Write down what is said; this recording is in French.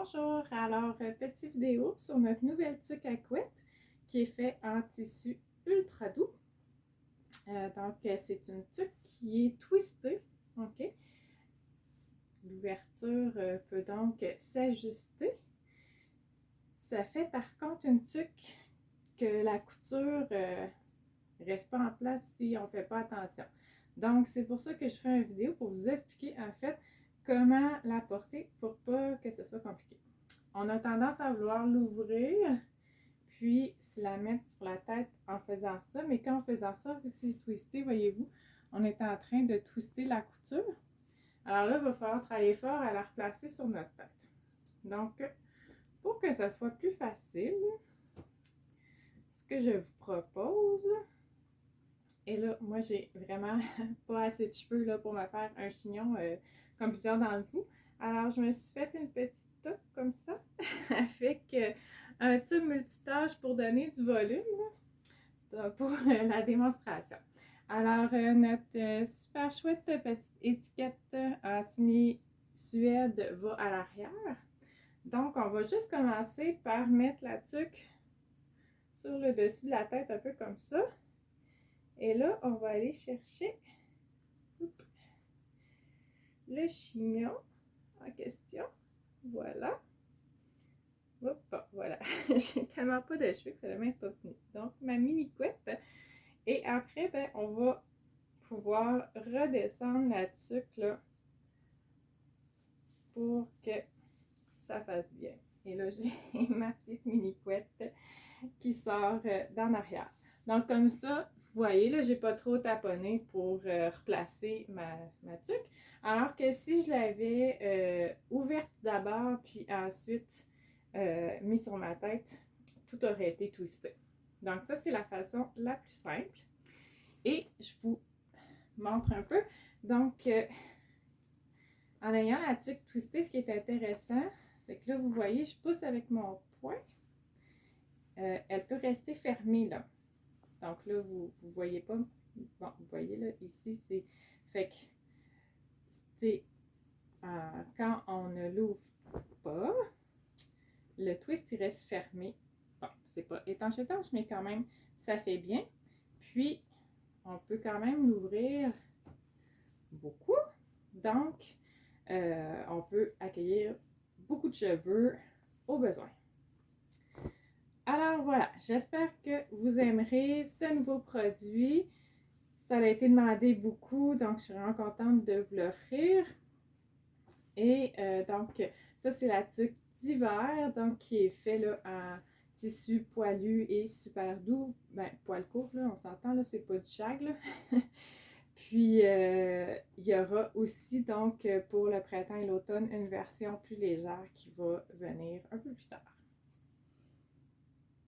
Bonjour! Alors, petite vidéo sur notre nouvelle tuque à couette qui est faite en tissu ultra doux. C'est une tuque qui est twistée, ok? L'ouverture peut donc s'ajuster. Ça fait par contre une tuque que la couture reste pas en place si on ne fait pas attention. Donc, c'est pour ça que je fais une vidéo pour vous expliquer en fait comment la porter pour pas que ce soit compliqué. On a tendance à vouloir l'ouvrir, puis se la mettre sur la tête en faisant ça. Mais quand en faisant ça, vu que c'est twisté, voyez-vous, on est en train de twister la couture. Alors là, il va falloir travailler fort à la replacer sur notre tête. Donc, pour que ça soit plus facile, ce que je vous propose, et là, moi, j'ai vraiment pas assez de cheveux là, pour me faire un chignon comme plusieurs d'entre vous. Alors, je me suis fait une petite toupe comme ça, avec un tube multitâche pour donner du volume là, pour la démonstration. Alors, notre super chouette petite étiquette en signé Suède va à l'arrière. Donc, on va juste commencer par mettre la tuque sur le dessus de la tête, un peu comme ça. Et là, on va aller chercher le chignon en question. Voilà. Hop, voilà. J'ai tellement pas de cheveux que ça ne même pas tenu. Donc, ma mini couette. Et après, ben, on va pouvoir redescendre la tuque là pour que ça fasse bien. Et là, j'ai ma petite mini couette qui sort d'en arrière. Donc, comme ça, vous voyez, là, j'ai pas trop taponné pour replacer ma tuque. Alors que si je l'avais ouverte d'abord, puis ensuite mis sur ma tête, tout aurait été twisté. Donc, ça, c'est la façon la plus simple. Et je vous montre un peu. Donc, en ayant la tuque twistée, ce qui est intéressant, c'est que là, vous voyez, je pousse avec mon poing. Elle peut rester fermée, là. Donc là, vous voyez pas. Bon, vous voyez là, ici, c'est. Fait que, c'est. Quand on ne l'ouvre pas, le twist, il reste fermé. Bon, c'est pas étanche, mais quand même, ça fait bien. Puis, on peut quand même l'ouvrir beaucoup. Donc, on peut accueillir beaucoup de cheveux au besoin. Alors voilà, j'espère que vous aimerez ce nouveau produit. Ça a été demandé beaucoup, donc je suis vraiment contente de vous l'offrir. Et donc, ça c'est la tuque d'hiver, donc qui est fait là, en tissu poilu et super doux. Ben, poil court, là, on s'entend, là, c'est pas du shag, là. Puis, il y aura aussi, donc, pour le printemps et l'automne, une version plus légère qui va venir un peu plus tard.